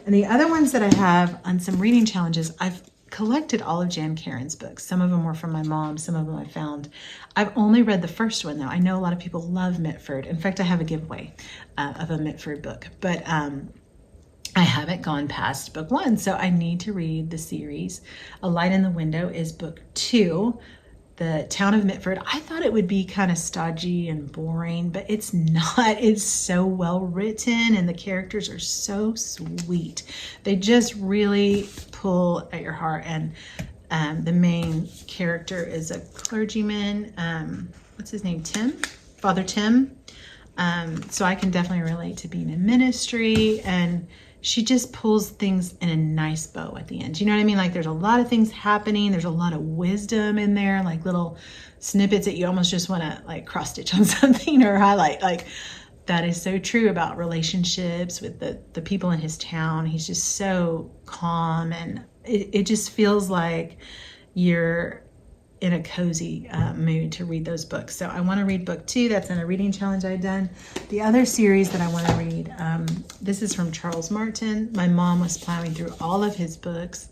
And the other ones that I have on some reading challenges, I've collected all of Jan Karen's books. Some of them were from my mom, some of them I found. I've only read the first one though. I know a lot of people love Mitford. In fact, I have a giveaway of a Mitford book, but I haven't gone past book 1, so I need to read the series. A Light in the Window is book 2. The Town of Mitford, I thought it would be kind of stodgy and boring, but it's not. It's so well written, and the characters are so sweet. They just really pull at your heart, and the main character is a clergyman. What's his name? Tim? Father Tim. So I can definitely relate to being in ministry, and she just pulls things in a nice bow at the end. You know what I mean? Like there's a lot of things happening. There's a lot of wisdom in there, like little snippets that you almost just want to like cross stitch on something or highlight. Like that is so true about relationships with the people in his town. He's just so calm, and it just feels like you're in a cozy mood to read those books. So I want to read book 2. That's in a reading challenge I've done. The other series that I want to read, this is from Charles Martin. My mom was plowing through all of his books,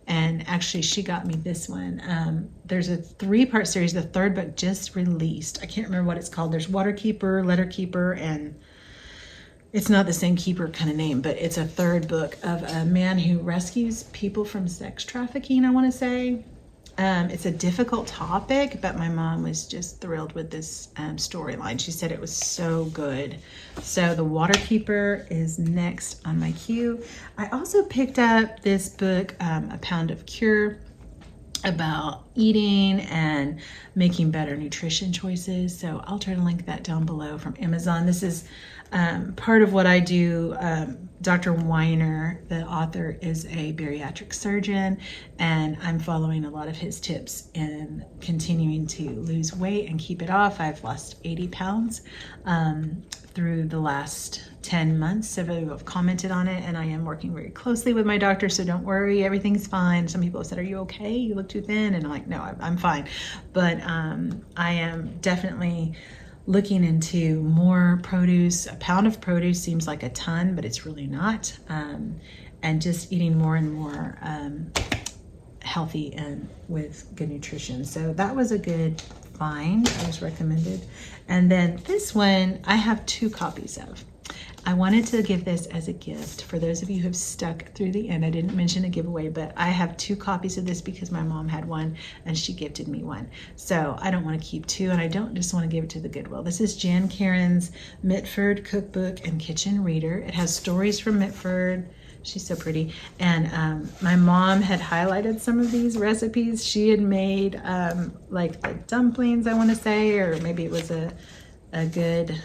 and actually she got me this one. There's a 3-part series. The 3rd book just released. I can't remember what it's called. There's Water Keeper, Letter Keeper, and it's not the same keeper kind of name, but it's a 3rd book of a man who rescues people from sex trafficking, I want to say. It's a difficult topic, but my mom was just thrilled with this storyline. She said it was so good. So The Water Keeper is next on my queue. I also picked up this book, A Pound of Cure, about eating and making better nutrition choices. So I'll try to link that down below from Amazon. This is part of what I do. Dr. Weiner, the author, is a bariatric surgeon, and I'm following a lot of his tips in continuing to lose weight and keep it off. I've lost 80 pounds through the last 10 months. Several people have commented on it, and I am working very closely with my doctor, so don't worry, everything's fine. Some people have said, are you okay? You look too thin. And I'm like, no, I'm fine. But I am definitely looking into more produce. A pound of produce seems like a ton, but it's really not. And just eating more and more healthy and with good nutrition. So that was a good find. I was recommended. And then this one, I have 2 copies of. I wanted to give this as a gift for those of you who have stuck through the end. I didn't mention a giveaway, but I have 2 copies of this because my mom had one and she gifted me one. So I don't want to keep 2, and I don't just want to give it to the Goodwill. This is Jan Karen's Mitford Cookbook and Kitchen Reader. It has stories from Mitford. She's so pretty. And my mom had highlighted some of these recipes. She had made like the dumplings, I want to say, or maybe it was a good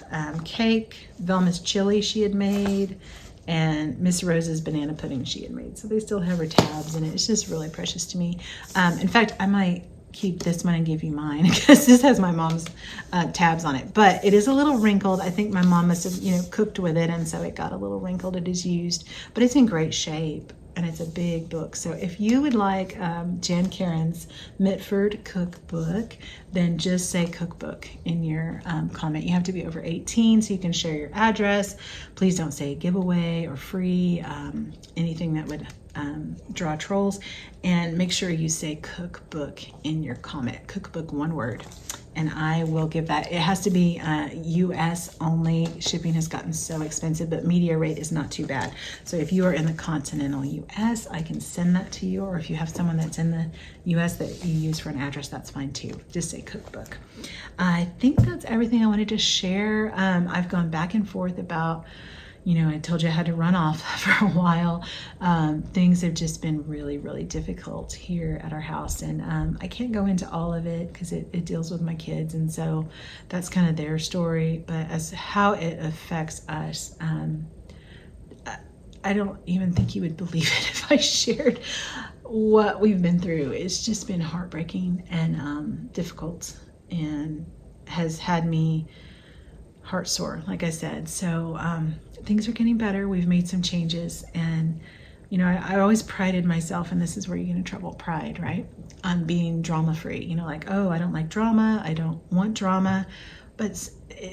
cake. Velma's chili she had made, and Miss Rose's banana pudding she had made. So they still have her tabs in it. It's just really precious to me. In fact, I might keep this one and give you mine because this has my mom's tabs on it, but it is a little wrinkled. I think my mom must have cooked with it, and so it got a little wrinkled. It is used, but it's in great shape, and it's a big book. So if you would like Jan Karen's Mitford Cookbook, then just say cookbook in your comment. You have to be over 18 so you can share your address. Please don't say giveaway or free, anything that would draw trolls. And make sure you say cookbook in your comment. Cookbook, one word. And I will give that. It has to be US only. Shipping has gotten so expensive, but media rate is not too bad. So if you are in the continental US, I can send that to you. Or if you have someone that's in the US that you use for an address, that's fine too. Just say cookbook. I think that's everything I wanted to share. I've gone back and forth about, I told you I had to run off for a while. Things have just been really, really difficult here at our house. And I can't go into all of it because it deals with my kids. And so that's kind of their story. But as how it affects us, I don't even think you would believe it if I shared what we've been through. It's just been heartbreaking and difficult, and has had me heart sore, like I said. So things are getting better. We've made some changes, and I always prided myself, and this is where you get in trouble, pride, right? On being drama free. Like, oh, I don't like drama, I don't want drama, but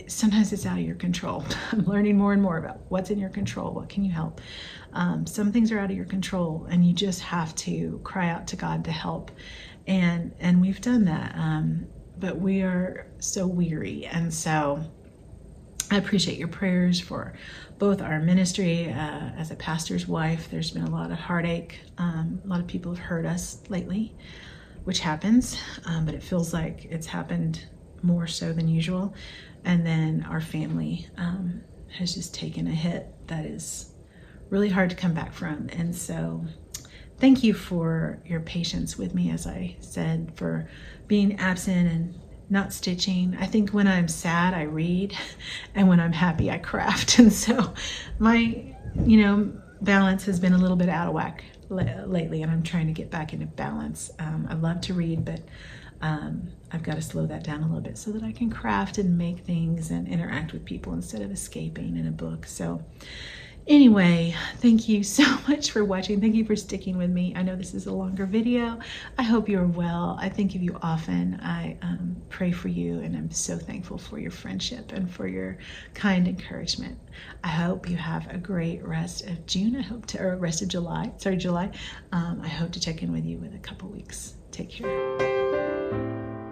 sometimes it's out of your control. I'm learning more and more about what's in your control. What can you help? Some things are out of your control, and you just have to cry out to God to help. And we've done that, but we are so weary, and so I appreciate your prayers for both our ministry. As a pastor's wife, there's been a lot of heartache. A lot of people have hurt us lately, which happens, but it feels like it's happened more so than usual. And then our family has just taken a hit that is really hard to come back from. And so thank you for your patience with me, as I said, for being absent and not stitching. I think when I'm sad, I read, and when I'm happy, I craft. And so my, balance has been a little bit out of whack lately, and I'm trying to get back into balance. I love to read, but I've got to slow that down a little bit so that I can craft and make things and interact with people instead of escaping in a book. So anyway, thank you so much for watching. Thank you for sticking with me. I know this is a longer video. I hope you're well. I think of you often. I pray for you, and I'm so thankful for your friendship and for your kind encouragement. I hope you have a great rest of June. Or rest of July. Sorry, July. I hope to check in with you in a couple weeks. Take care.